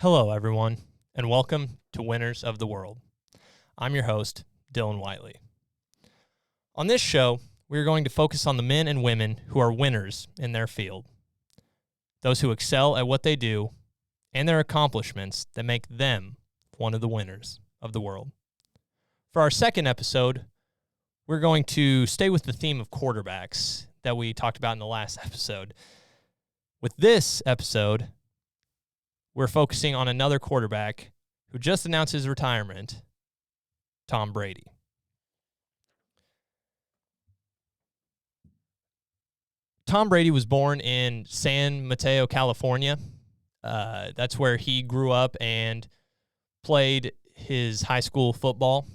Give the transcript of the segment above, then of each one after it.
Hello, everyone, and welcome to Winners of the World. I'm your host, Dylan Wiley. On this show, we are going to focus on the men and women who are winners in their field, those who excel at what they do, and their accomplishments that make them one of the winners of the world. For our second episode, we're going to stay with the theme of quarterbacks that we talked about in the last episode. With this episode, we're focusing on another quarterback who just announced his retirement, Tom Brady. Tom Brady was born in San Mateo, California. That's where he grew up and played his high school football.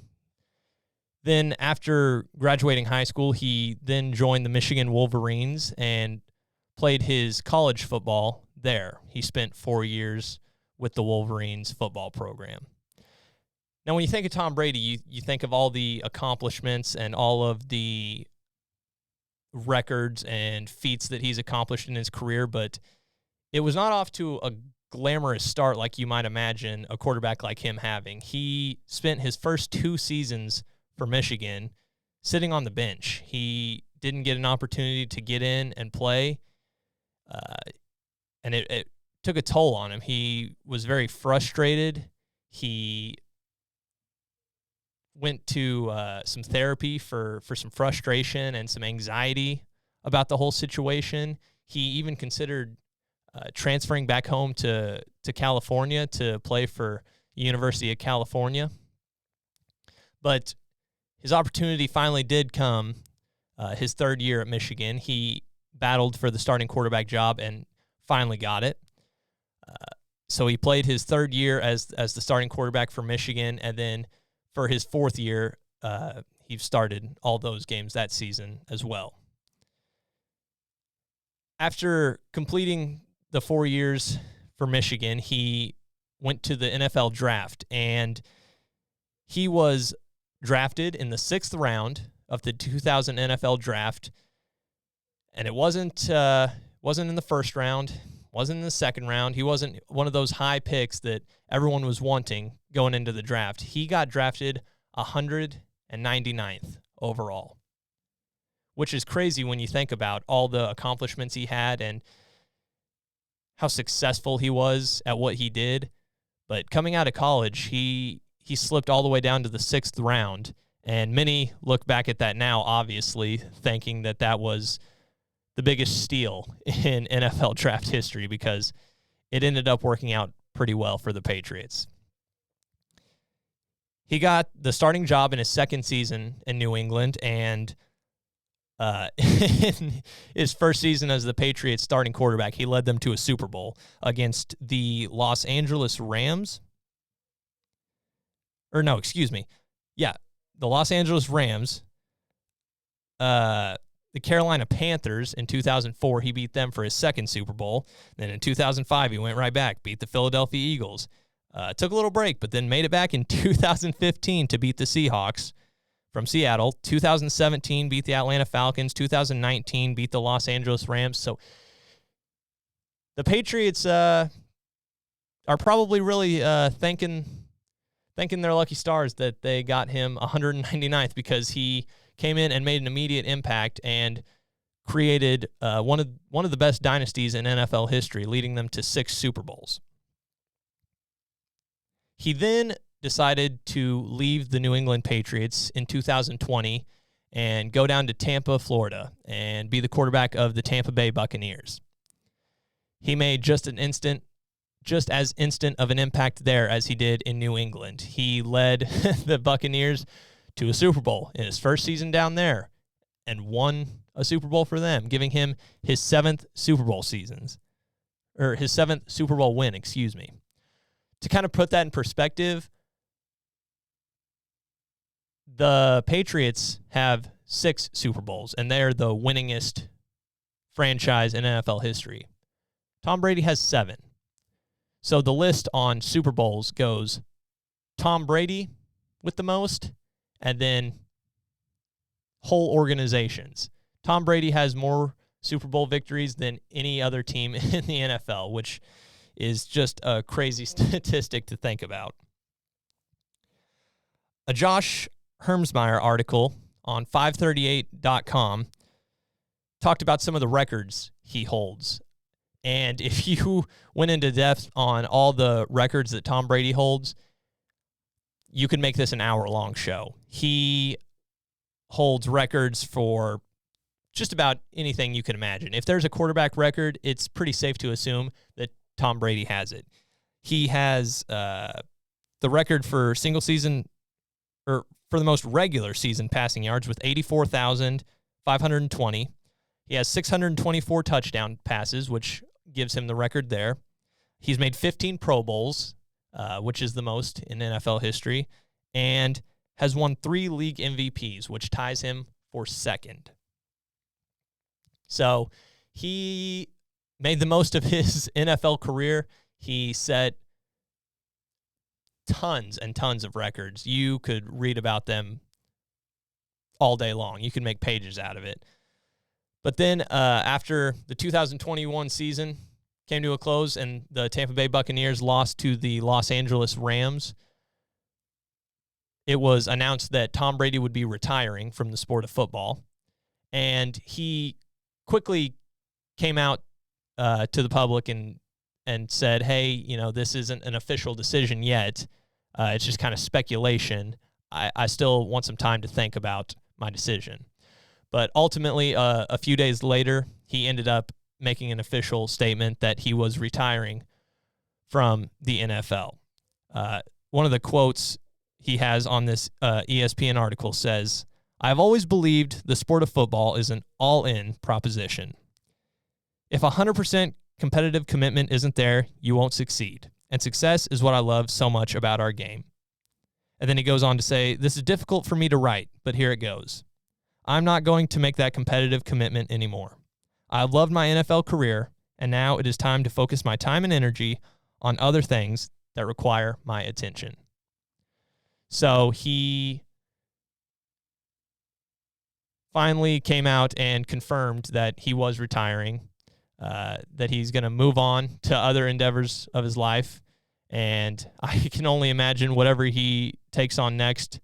Then after graduating high school, he then joined the Michigan Wolverines and played his college football there. He spent 4 years with the Wolverines football program. Now, when you think of Tom Brady, you think of all the accomplishments and all of the records and feats that he's accomplished in his career, but it was not off to a glamorous start like you might imagine a quarterback like him having. He spent his first 2 seasons for Michigan sitting on the bench. He didn't get an opportunity to get in and play, and it took a toll on him. He was very frustrated. He went to some therapy for some frustration and some anxiety about the whole situation. He even considered transferring back home to California to play for University of California. But his opportunity finally did come his third year at Michigan. He battled for the starting quarterback job and finally got it. So he played his third year as the starting quarterback for Michigan, and then for his fourth year, he started all those games that season as well. After completing the 4 years for Michigan, he went to the NFL draft, and he was drafted in the 6th round of the 2000 NFL draft, and it wasn't in the first round, wasn't in the second round. He wasn't one of those high picks that everyone was wanting going into the draft. He got drafted 199th overall, which is crazy when you think about all the accomplishments he had and how successful he was at what he did. But coming out of college, he slipped all the way down to the 6th round, and many look back at that now, obviously, thinking that was the biggest steal in NFL draft history because it ended up working out pretty well for the Patriots. He got the starting job in his second season in New England, and in his first season as the Patriots starting quarterback, he led them to a Super Bowl against the Los Angeles Rams. The Los Angeles Rams. The Carolina Panthers in 2004, he beat them for his second Super Bowl. Then in 2005, he went right back, beat the Philadelphia Eagles. Took a little break, but then made it back in 2015 to beat the Seahawks from Seattle. 2017, beat the Atlanta Falcons. 2019, beat the Los Angeles Rams. So the Patriots are probably really thanking their lucky stars that they got him 199th because he came in and made an immediate impact and created one of the best dynasties in NFL history, leading them to 6 Super Bowls. He then decided to leave the New England Patriots in 2020 and go down to Tampa, Florida, and be the quarterback of the Tampa Bay Buccaneers. He made just as instant of an impact there as he did in New England. He led the Buccaneers to a Super Bowl in his first season down there and won a Super Bowl for them, giving him his 7th Super Bowl win, To kind of put that in perspective, the Patriots have 6 Super Bowls, and they're the winningest franchise in NFL history. Tom Brady has 7. So the list on Super Bowls goes Tom Brady with the most, and then whole organizations. Tom Brady has more Super Bowl victories than any other team in the NFL, which is just a crazy statistic to think about. A Josh Hermsmeyer article on 538.com talked about some of the records he holds. And if you went into depth on all the records that Tom Brady holds, you could make this an hour-long show. He holds records for just about anything you can imagine. If there's a quarterback record, it's pretty safe to assume that Tom Brady has it. He has the record for single season, or for the most regular season passing yards with 84,520. He has 624 touchdown passes, which gives him the record there. He's made 15 Pro Bowls, which is the most in NFL history, and has won 3 league MVPs, which ties him for second. So he made the most of his NFL career. He set tons and tons of records. You could read about them all day long. You could make pages out of it. But then after the 2021 season came to a close and the Tampa Bay Buccaneers lost to the Los Angeles Rams, it was announced that Tom Brady would be retiring from the sport of football. And he quickly came out to the public and said, hey, you know, this isn't an official decision yet. It's just kind of speculation. I still want some time to think about my decision. But ultimately, a few days later, he ended up making an official statement that he was retiring from the NFL. One of the quotes he has on this ESPN article says, "I've always believed the sport of football is an all-in proposition. If 100% competitive commitment isn't there, you won't succeed. And success is what I love so much about our game." And then he goes on to say, "This is difficult for me to write, but here it goes. I'm not going to make that competitive commitment anymore. I've loved my NFL career, and now it is time to focus my time and energy on other things that require my attention." So he finally came out and confirmed that he was retiring, that he's going to move on to other endeavors of his life. And I can only imagine whatever he takes on next,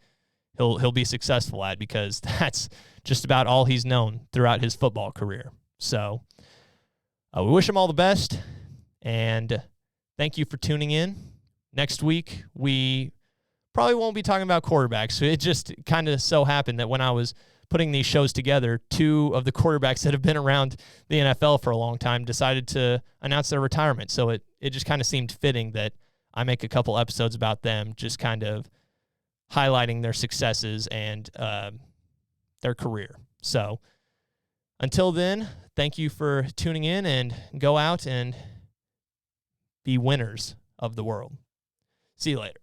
he'll be successful at, because that's just about all he's known throughout his football career. So we wish him all the best, and thank you for tuning in. Next week, we probably won't be talking about quarterbacks. It just kind of so happened that when I was putting these shows together, 2 of the quarterbacks that have been around the NFL for a long time decided to announce their retirement. So it just kind of seemed fitting that I make a couple episodes about them, just kind of highlighting their successes and their career. So until then, thank you for tuning in, and go out and be winners of the world. See you later.